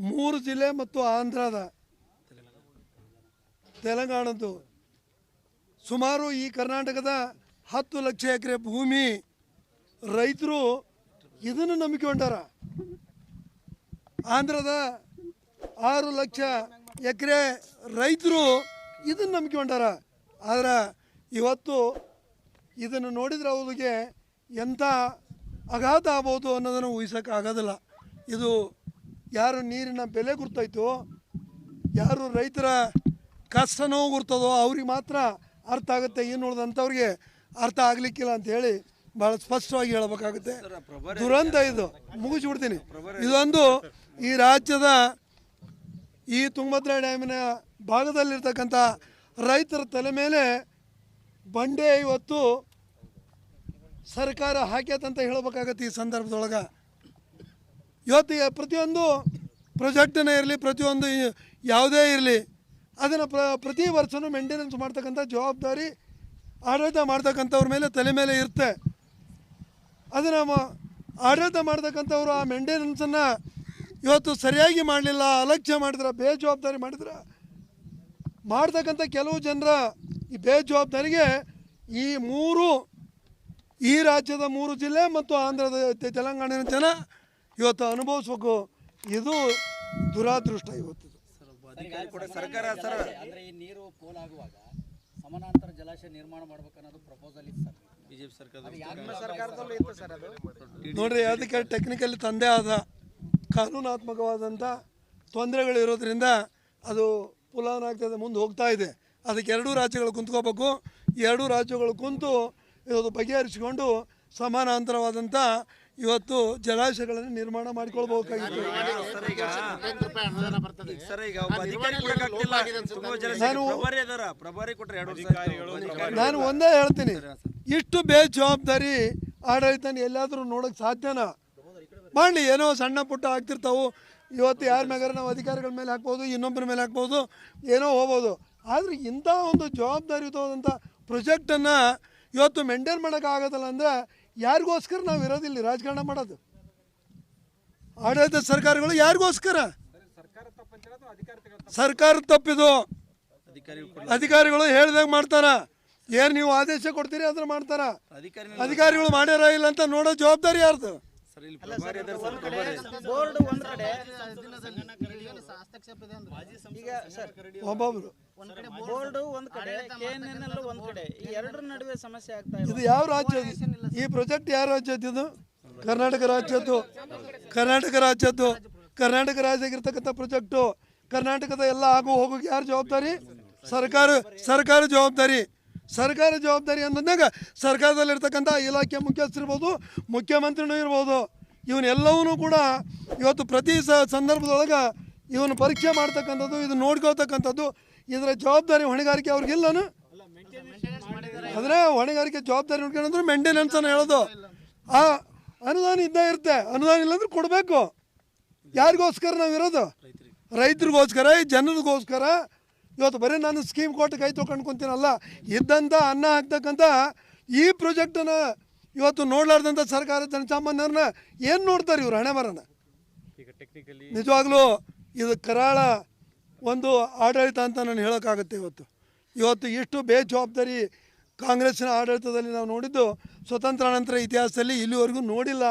3 ಜಿಲ್ಲೆ ಮತ್ತು ಆಂಧ್ರದ ತೆಲಂಗಾಣದ್ದು ಸುಮಾರು ಈ ಕರ್ನಾಟಕದ 10 ಲಕ್ಷ ಎಕರೆ ಭೂಮಿ ರೈತರು ಇದನ್ನು ನಂಬಿಕೊಂಡಾರ. ಆಂಧ್ರದ 6 ಲಕ್ಷ ಎಕರೆ ರೈತರು ಇದನ್ನು ನಂಬಿಕೊಂಡಾರ. ಆದರೆ ಇವತ್ತು ಇದನ್ನು ನೋಡಿದ್ರೆ ಅವ್ರಿಗೆ ಎಂಥ ಆಘಾತ ಆಗ್ಬೋದು ಅನ್ನೋದನ್ನು ಊಹಿಸೋಕ್ಕಾಗೋದಿಲ್ಲ. ಇದು ಯಾರು ನೀರಿನ ಬೆಲೆ ಗುರ್ತಾಯ್ತೋ, ಯಾರು ರೈತರ ಕಷ್ಟ ನೋವು ಗುರ್ತದೋ ಅವ್ರಿಗೆ ಮಾತ್ರ ಅರ್ಥ ಆಗುತ್ತೆ. ಇನ್ನು ಉಳಿದಂಥವ್ರಿಗೆ ಅರ್ಥ ಆಗಲಿಕ್ಕಿಲ್ಲ ಅಂತ ಹೇಳಿ ಭಾಳ ಸ್ಪಷ್ಟವಾಗಿ ಹೇಳಬೇಕಾಗುತ್ತೆ. ದುರಂತ ಇದು. ಮುಗಿಸ್ಬಿಡ್ತೀನಿ. ಇದೊಂದು ಈ ರಾಜ್ಯದ ಈ ತುಂಗಭದ್ರಾ ಡ್ಯಾಮಿನ ಭಾಗದಲ್ಲಿರ್ತಕ್ಕಂಥ ರೈತರ ತಲೆ ಮೇಲೆ ಬಂಡೆ ಇವತ್ತು ಸರ್ಕಾರ ಹಾಕ್ಯತಂತ ಹೇಳಬೇಕಾಗತ್ತೆ. ಈ ಸಂದರ್ಭದೊಳಗೆ ಇವತ್ತು ಪ್ರತಿಯೊಂದು ಪ್ರಾಜೆಕ್ಟನೇ ಇರಲಿ, ಪ್ರತಿಯೊಂದು ಯಾವುದೇ ಇರಲಿ, ಅದನ್ನು ಪ್ರತಿ ವರ್ಷವೂ ಮೇಂಟೆನೆನ್ಸ್ ಮಾಡ್ತಕ್ಕಂಥ ಜವಾಬ್ದಾರಿ ಆಡಳಿತ ಮಾಡ್ತಕ್ಕಂಥವ್ರ ಮೇಲೆ ತಲೆ ಮೇಲೆ ಇರುತ್ತೆ. ಅದನ್ನು ಆಡಳಿತ ಮಾಡ್ತಕ್ಕಂಥವ್ರು ಆ ಮೇಂಟೆನೆನ್ಸನ್ನು ಇವತ್ತು ಸರಿಯಾಗಿ ಮಾಡಲಿಲ್ಲ, ಅಲಕ್ಷ್ಯ ಮಾಡಿದ್ರೆ, ಬೇಜವಾಬ್ದಾರಿ ಮಾಡಿದ್ರೆ, ಮಾಡ್ತಕ್ಕಂಥ ಕೆಲವು ಜನರ ಈ ಬೇಜವಾಬ್ದಾರಿಗೆ ಈ ರಾಜ್ಯದ 3 ಜಿಲ್ಲೆ ಮತ್ತು ಆಂಧ್ರದ ತೆಲಂಗಾಣಿನ ಜನ ಇವತ್ತು ಅನುಭವಿಸ್ಬೇಕು. ಇದು ದುರಾದೃಷ್ಟ. ಇವತ್ತು ಸರ್ಕಾರ ಅಂದ್ರೆ ಈ ನೀರು ಪೋಲಾಗುವಾಗ ಸಮಾನಾಂತರ ಜಲಾಶಯ ನಿರ್ಮಾಣ ಮಾಡ್ಬೇಕನ್ನೋದು ಪ್ರಪೋಸಲ್ ಇತ್ತು ಸರ್, ಬಿಜೆಪಿ ಸರ್ಕಾರದಲ್ಲಿ ಇತ್ತು ಸರ್. ಅದು ನೋಡ್ರಿ, ಅದಕ್ಕೆ ಟೆಕ್ನಿಕಲಿ ತಂದೆ ಆದ ಕಾನೂನಾತ್ಮಕವಾದಂಥ ತೊಂದರೆಗಳಿರೋದ್ರಿಂದ ಅದು ಪುಲಾನಾಗ್ತದೆ, ಮುಂದೆ ಹೋಗ್ತಾ ಇದೆ. ಅದಕ್ಕೆ 2 ರಾಜ್ಯಗಳು ಕುಂತ್ಕೋಬೇಕು. 2 ರಾಜ್ಯಗಳು ಕುಂತು ಇವತ್ತು ಬಗೆಹರಿಸಿಕೊಂಡು ಸಮಾನಾಂತರವಾದಂಥ ಇವತ್ತು ಜಲಾಶಯಗಳನ್ನು ನಿರ್ಮಾಣ ಮಾಡಿಕೊಳ್ಬೇಕಾಗಿತ್ತು. ನಾನು ಒಂದೇ ಹೇಳ್ತೀನಿ, ಇಷ್ಟು ಬೇಜವಾಬ್ದಾರಿ ಆಡಳಿತ ಎಲ್ಲಾದರೂ ನೋಡೋಕ್ಕೆ ಸಾಧ್ಯನಾ? ಮಾಡಲಿ, ಏನೋ ಸಣ್ಣ ಪುಟ್ಟ ಆಗ್ತಿರ್ತಾವೆ. ಇವತ್ತು ಯಾರ ಮ್ಯಾಗಾರ ನಾವು ಅಧಿಕಾರಿಗಳ ಮೇಲೆ ಹಾಕ್ಬೋದು, ಇನ್ನೊಬ್ಬರ ಮೇಲೆ ಹಾಕ್ಬೋದು, ಏನೋ ಹೋಗ್ಬೋದು. ಆದರೆ ಇಂಥ ಒಂದು ಜವಾಬ್ದಾರಿಯುತವಾದಂಥ ಪ್ರೊಜೆಕ್ಟನ್ನು ಇವತ್ತು ಮೇಂಟೈನ್ ಮಾಡೋಕ್ಕಾಗೋದಲ್ಲ ಅಂದರೆ ಯಾರಿಗೋಸ್ಕರ ನಾವು ಇರೋದಿಲ್ಲ ರಾಜಕಾರಣ ಮಾಡೋದು? ಆಡಳಿತ ಸರ್ಕಾರಗಳು ಯಾರಿಗೋಸ್ಕರ? ಸರ್ಕಾರ ತಪ್ಪಿದು. ಅಧಿಕಾರಿಗಳು ಹೇಳಿದಾಗ ಮಾಡ್ತಾರ. ಏನು ನೀವು ಆದೇಶ ಕೊಡ್ತೀರಿ ಅದನ್ನ ಮಾಡ್ತಾರ. ಅಧಿಕಾರಿಗಳು ಮಾಡ್ಯಾರ ಇಲ್ಲ ಅಂತ ನೋಡೋ ಜವಾಬ್ದಾರಿ ಯಾರ್ದು? ಒಬ್ಬೊಬ್ರು ಇದು ಯಾವ ರಾಜ್ಯ? ಈ ಪ್ರಾಜೆಕ್ಟ್ ಯಾವ ರಾಜ್ಯದ್ದು? ಇದು ಕರ್ನಾಟಕ ರಾಜ್ಯದ್ದು. ಕರ್ನಾಟಕ ರಾಜ್ಯದಾಗಿರ್ತಕ್ಕಂಥ ಪ್ರಾಜೆಕ್ಟು. ಕರ್ನಾಟಕದ ಎಲ್ಲ ಆಗು ಹೋಗೋಕೆ ಯಾರು ಜವಾಬ್ದಾರಿ? ಸರ್ಕಾರ ಜವಾಬ್ದಾರಿ. ಸರ್ಕಾರ ಜವಾಬ್ದಾರಿ ಅಂದಾಗ ಸರ್ಕಾರದಲ್ಲಿರ್ತಕ್ಕಂಥ ಇಲಾಖೆ ಮುಖ್ಯಸ್ಥರಿರ್ಬೋದು, ಮುಖ್ಯಮಂತ್ರಿನೂ ಇರ್ಬೋದು. ಇವನ್ನೆಲ್ಲವೂ ಕೂಡ ಇವತ್ತು ಪ್ರತಿ ಸಂದರ್ಭದೊಳಗೆ ಇವನು ಪರೀಕ್ಷೆ ಮಾಡ್ತಕ್ಕಂಥದ್ದು, ಇದು ನೋಡ್ಕೋತಕ್ಕಂಥದ್ದು, ಇದರ ಜವಾಬ್ದಾರಿ ಹೊಣೆಗಾರಿಕೆ ಅವ್ರಿಗಿಲ್ಲನು? ಆದರೆ ಹೊಣೆಗಾರಿಕೆ ಜವಾಬ್ದಾರಿ ನೋಡ್ಕೊಂಡ್ರೆ ಮೇಂಟೆನೆನ್ಸ್ ಅನ್ನು ಹೇಳೋದು. ಆ ಅನುದಾನ ಇದ್ದೇ ಇರುತ್ತೆ. ಅನುದಾನ ಇಲ್ಲಾಂದ್ರೆ ಕೊಡಬೇಕು. ಯಾರಿಗೋಸ್ಕರ ನಾವು ಇರೋದು? ರೈತರಿಗೋಸ್ಕರ, ಜನರಿಗೋಸ್ಕರ. ಇವತ್ತು ಬರೀ ನಾನು ಸ್ಕೀಮ್ ಕೊಟ್ಟು ಕೈ ತೊಗೊಂಡು ಕುಂತೀನಲ್ಲ, ಇದ್ದಂಥ ಅನ್ನ ಹಾಕ್ತಕ್ಕಂಥ ಈ ಪ್ರಾಜೆಕ್ಟನ್ನು ಇವತ್ತು ನೋಡ್ಲಾರ್ದಂಥ ಸರ್ಕಾರ ಜನಸಾಮಾನ್ಯರನ್ನ ಏನು ನೋಡ್ತಾರೆ ಇವರು? ಹಣೆ ಬರೋಣ. ನಿಜವಾಗ್ಲೂ ಇದು ಕರಾಳ ಒಂದು ಆಡಳಿತ ಅಂತ ನಾನು ಹೇಳೋಕ್ಕಾಗುತ್ತೆ. ಇವತ್ತು ಇಷ್ಟು ಬೇಜವಾಬ್ದಾರಿ ಕಾಂಗ್ರೆಸ್ಸಿನ ಆಡಳಿತದಲ್ಲಿ ನಾವು ನೋಡಿದ್ದು ಸ್ವತಂತ್ರಾನಂತರ ಇತಿಹಾಸದಲ್ಲಿ ಇಲ್ಲಿವರೆಗೂ ನೋಡಿಲ್ಲ.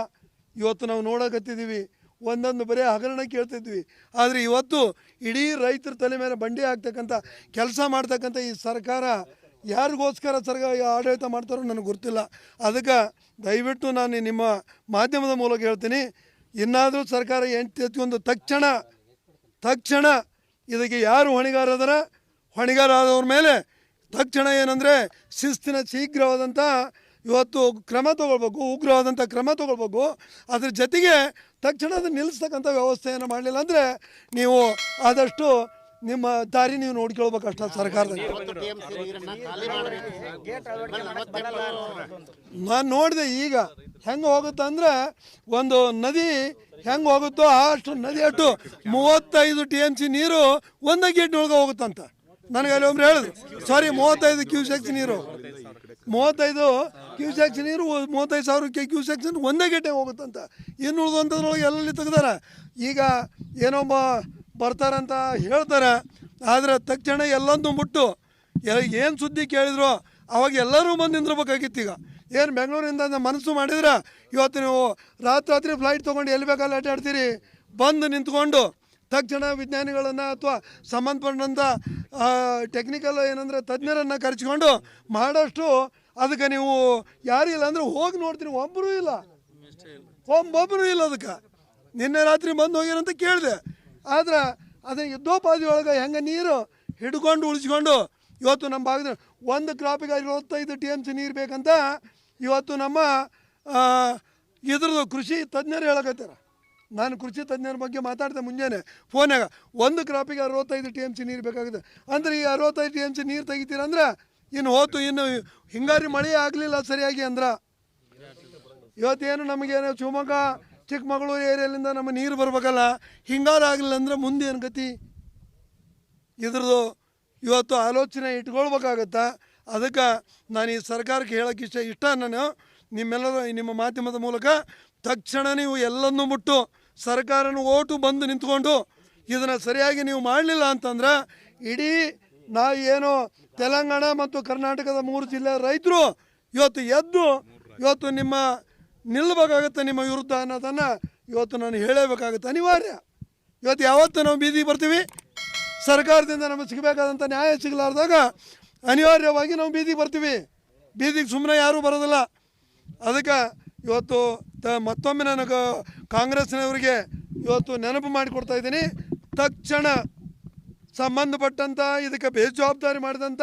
ಇವತ್ತು ನಾವು ನೋಡಕತ್ತಿದ್ದೀವಿ. ಒಂದೊಂದು ಬರೀ ಹಗರಣ ಕೇಳ್ತಿದ್ವಿ. ಆದರೆ ಇವತ್ತು ಇಡೀ ರೈತರ ತಲೆ ಮೇಲೆ ಬಂಡಿ ಹಾಕ್ತಕ್ಕಂಥ ಕೆಲಸ ಮಾಡ್ತಕ್ಕಂಥ ಈ ಸರ್ಕಾರ ಯಾರಿಗೋಸ್ಕರ ಆಡಳಿತ ಮಾಡ್ತಾರೋ ನನಗೆ ಗೊತ್ತಿಲ್ಲ. ಅದಕ್ಕೆ ದಯವಿಟ್ಟು ನಾನು ನಿಮ್ಮ ಮಾಧ್ಯಮದ ಮೂಲಕ ಹೇಳ್ತೀನಿ, ಇನ್ನಾದರೂ ಸರ್ಕಾರ ಎತ್ಕೊಂಡು ತಕ್ಷಣ ಇದಕ್ಕೆ ಯಾರು ಹೊಣೆಗಾರ ಆದವ್ರ ಮೇಲೆ ತಕ್ಷಣ ಏನಂದರೆ ಶೀಘ್ರವಾದಂಥ ಇವತ್ತು ಕ್ರಮ ತೊಗೊಳ್ಬೇಕು, ಉಗ್ರವಾದಂಥ ಕ್ರಮ ತೊಗೊಳ್ಬೇಕು. ಅದ್ರ ಜೊತೆಗೆ ತಕ್ಷಣ ಅದನ್ನು ನಿಲ್ಲಿಸ್ತಕ್ಕಂಥ ವ್ಯವಸ್ಥೆಯನ್ನು ಮಾಡಲಿಲ್ಲ ಅಂದರೆ ನೀವು ಆದಷ್ಟು ನಿಮ್ಮ ದಾರಿ ನೀವು ನೋಡ್ಕೊಳ್ಬೇಕಷ್ಟ. ಸರ್ಕಾರದಲ್ಲಿ ನಾನು ನೋಡಿದೆ ಈಗ ಹೆಂಗೆ ಹೋಗುತ್ತೆ ಅಂದರೆ, ಒಂದು ನದಿ ಹೆಂಗೆ ಹೋಗುತ್ತೋ ಅಷ್ಟು ನದಿ ಅಷ್ಟು 35 TMC ನೀರು ಒಂದೇ ಗೇಟ್ನೊಳಗೆ ಹೋಗುತ್ತಂತ. ನನಗೆ ಅಲ್ಲಿ ಒಬ್ರು ಹೇಳಿದ್ರು, ಸಾರಿ 35 ಕ್ಯೂಸೆಕ್ಸ್ ನೀರು, 35 ಕ್ಯೂಸೆಕ್ಸ್ ನೀರು 35,000 ಕ್ಯೂಸೆಕ್ಸ್ ಒಂದೇ ಗಂಟೆ ಹೋಗುತ್ತಂತ. ಇನ್ನು ಉಳಿದಂಥದ್ರೊಳಗೆ ಎಲ್ಲೆಲ್ಲಿ ತೆಗ್ದಾರ. ಈಗ ಏನೋ ಬರ್ತಾರಂತ ಹೇಳ್ತಾರೆ, ಆದರೆ ತಕ್ಷಣ ಎಲ್ಲೊಂದು ಮುಟ್ಟು ಏನು ಸುದ್ದಿ ಕೇಳಿದ್ರು ಅವಾಗ ಎಲ್ಲರೂ ಬಂದು ನಿಂದಿರ್ಬೇಕಾಗಿತ್ತು. ಈಗ ಏನು ಬೆಂಗಳೂರಿಂದ ಮನಸ್ಸು ಮಾಡಿದ್ರೆ ಇವತ್ತು ನೀವು ರಾತ್ರಿ ಫ್ಲೈಟ್ ತೊಗೊಂಡು ಎಲ್ಲಿ ಬೇಕಲ್ಲಿ ಅಡ್ಡಾಡ್ತೀರಿ. ಬಂದು ನಿಂತ್ಕೊಂಡು ತಕ್ಷಣ ವಿಜ್ಞಾನಿಗಳನ್ನು ಅಥವಾ ಸಂಬಂಧಪಟ್ಟಂಥ ಟೆಕ್ನಿಕಲ್ ಏನಂದರೆ ತಜ್ಞರನ್ನು ಕರೆಸ್ಕೊಂಡು ಮಾಡೋಷ್ಟು ಅದಕ್ಕೆ ನೀವು ಯಾರೂ ಇಲ್ಲ ಅಂದರೆ ಹೋಗಿ ನೋಡ್ತೀನಿ, ಒಬ್ಬರೂ ಇಲ್ಲ, ಒಬ್ಬರೂ ಇಲ್ಲ. ಅದಕ್ಕೆ ನಿನ್ನೆ ರಾತ್ರಿ ಬಂದು ಹೋಗಿರಂತ ಕೇಳಿದೆ. ಆದ್ರೆ ಅದನ್ನು ಯುದ್ಧೋಪಾದಿ ಒಳಗೆ ಹೆಂಗೆ ನೀರು ಹಿಡ್ಕೊಂಡು ಉಳಿಸ್ಕೊಂಡು ಇವತ್ತು ನಮ್ಮ ಭಾಗದ ಒಂದು ಕ್ರಾಪಿಗೆ 25 TMC ನೀರು ಬೇಕಂತ ಇವತ್ತು ನಮ್ಮ ಇದ್ರದ್ದು ಕೃಷಿ ತಜ್ಞರು ಹೇಳಕತ್ತಾರ. ನಾನು ಕೃಷಿ ತಜ್ಞರ ಬಗ್ಗೆ ಮಾತಾಡ್ದೆ ಮುಂಜಾನೆ ಫೋನಾಗ. ಒಂದು ಕ್ರಾಪಿಗೆ 65 TMC ನೀರು ಬೇಕಾಗುತ್ತೆ. ಅಂದರೆ ಈ 65 TMC ನೀರು ತೆಗಿತೀರಂದ್ರೆ ಇನ್ನು ಇನ್ನು ಹಿಂಗಾರಿ ಮಳೆ ಆಗಲಿಲ್ಲ ಸರಿಯಾಗಿ ಅಂದ್ರೆ ಇವತ್ತೇನು ನಮಗೇನು ಶಿವಮೊಗ್ಗ ಚಿಕ್ಕಮಗಳೂರು ಏರಿಯಾಲಿಂದ ನಮ್ಮ ನೀರು ಬರ್ಬೇಕಲ್ಲ, ಹಿಂಗಾರು ಆಗಲಿಲ್ಲ ಅಂದರೆ ಮುಂದೆ ಏನು ಗತಿ? ಇದ್ರದ್ದು ಇವತ್ತು ಆಲೋಚನೆ ಇಟ್ಕೊಳ್ಬೇಕಾಗತ್ತಾ. ಅದಕ್ಕೆ ನಾನು ಈ ಸರ್ಕಾರಕ್ಕೆ ಹೇಳೋಕ್ಕೆ ಇಷ್ಟ ನಾನು ನಿಮ್ಮೆಲ್ಲರ ನಿಮ್ಮ ಮಾಧ್ಯಮದ ಮೂಲಕ ತಕ್ಷಣ ನೀವು ಎಲ್ಲನೂ ಮುಟ್ಟು ಸರ್ಕಾರನ ಓಟು ಬಂದು ನಿಂತ್ಕೊಂಡು ಇದನ್ನು ಸರಿಯಾಗಿ ನೀವು ಮಾಡಲಿಲ್ಲ ಅಂತಂದ್ರೆ ಇಡೀ ನಾವು ಏನು ತೆಲಂಗಾಣ ಮತ್ತು ಕರ್ನಾಟಕದ 3 ಜಿಲ್ಲೆ ರೈತರು ಇವತ್ತು ಎದ್ದು ಇವತ್ತು ನಿಮ್ಮ ನಿಲ್ಲಬೇಕಾಗತ್ತೆ ನಿಮ್ಮ ವಿರುದ್ಧ ಅನ್ನೋದನ್ನು ಇವತ್ತು ನಾನು ಹೇಳಬೇಕಾಗುತ್ತೆ, ಅನಿವಾರ್ಯ. ಇವತ್ತು ಯಾವತ್ತು ನಾವು ಬೀದಿಗೆ ಬರ್ತೀವಿ, ಸರ್ಕಾರದಿಂದ ನಮಗೆ ಸಿಗಬೇಕಾದಂಥ ನ್ಯಾಯ ಸಿಗಲಾರ್ದಾಗ ಅನಿವಾರ್ಯವಾಗಿ ನಾವು ಬೀದಿಗೆ ಬರ್ತೀವಿ. ಬೀದಿಗೆ ಸುಮ್ಮನೆ ಯಾರೂ ಬರೋದಿಲ್ಲ. ಅದಕ್ಕೆ ಇವತ್ತು ಮತ್ತೊಮ್ಮೆ ನನಗೆ ಕಾಂಗ್ರೆಸ್ನವರಿಗೆ ಇವತ್ತು ನೆನಪು ಮಾಡಿಕೊಡ್ತಾ ಇದ್ದೀನಿ. ತಕ್ಷಣ ಸಂಬಂಧಪಟ್ಟಂಥ ಇದಕ್ಕೆ ಬೇಜವಾಬ್ದಾರಿ ಮಾಡಿದಂಥ